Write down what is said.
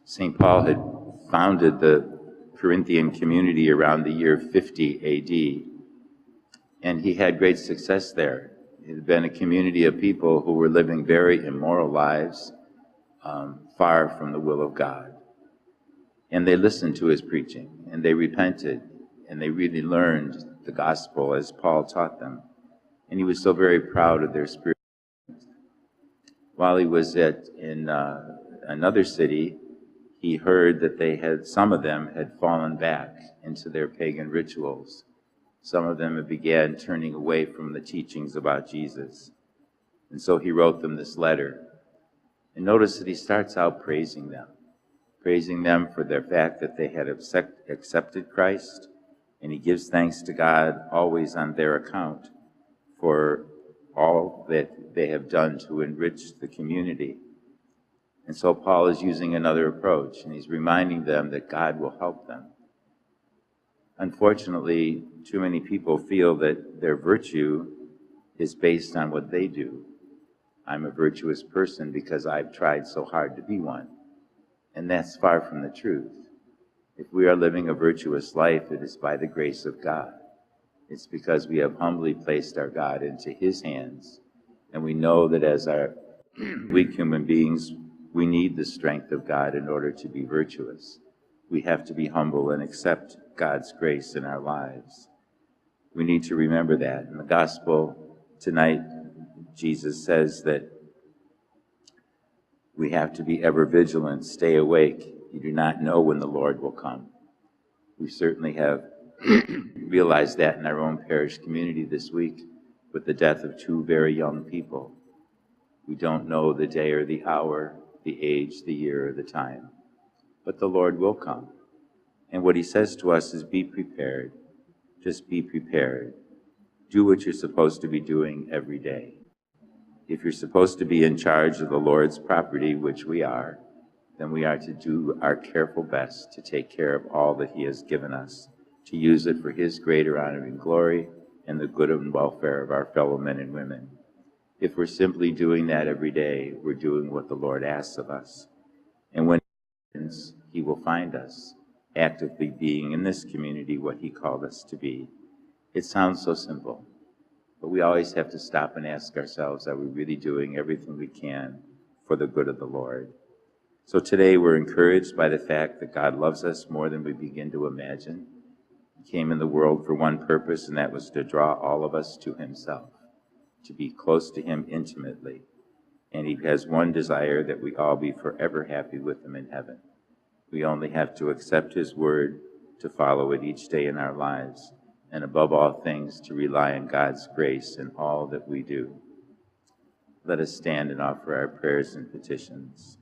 St. Paul had founded the Corinthian community around the year 50 AD, and he had great success there. It had been a community of people who were living very immoral lives, far from the will of God. And they listened to his preaching, and they repented, and they really learned the gospel as Paul taught them. And he was so very proud of their spirit. While he was in another city, he heard that some of them had fallen back into their pagan rituals. Some of them had began turning away from the teachings about Jesus. And so he wrote them this letter. And notice that he starts out praising them for their fact that they had accepted Christ, and he gives thanks to God always on their account for all that they have done to enrich the community. And so Paul is using another approach, and he's reminding them that God will help them. Unfortunately, too many people feel that their virtue is based on what they do. I'm a virtuous person because I've tried so hard to be one. And that's far from the truth. If we are living a virtuous life, it is by the grace of God. It's because we have humbly placed our God into his hands, and we know that as our weak human beings, we need the strength of God in order to be virtuous. We have to be humble and accept God's grace in our lives. We need to remember that. In the gospel tonight, Jesus says that we have to be ever vigilant, stay awake. You do not know when the Lord will come. We certainly have realized that in our own parish community this week with the death of two very young people. We don't know the day or the hour, the age, the year, or the time. But the Lord will come. And what he says to us is be prepared. Just be prepared. Do what you're supposed to be doing every day. If you're supposed to be in charge of the Lord's property, which we are, then we are to do our careful best to take care of all that he has given us, to use it for his greater honor and glory and the good and welfare of our fellow men and women. If we're simply doing that every day, we're doing what the Lord asks of us. And when he happens, he will find us actively being in this community what he called us to be. It sounds so simple, but we always have to stop and ask ourselves, are we really doing everything we can for the good of the Lord? So today we're encouraged by the fact that God loves us more than we begin to imagine. He came in the world for one purpose, and that was to draw all of us to himself, to be close to him intimately. And he has one desire, that we all be forever happy with him in heaven. We only have to accept his word, to follow it each day in our lives, and above all things, to rely on God's grace in all that we do. Let us stand and offer our prayers and petitions.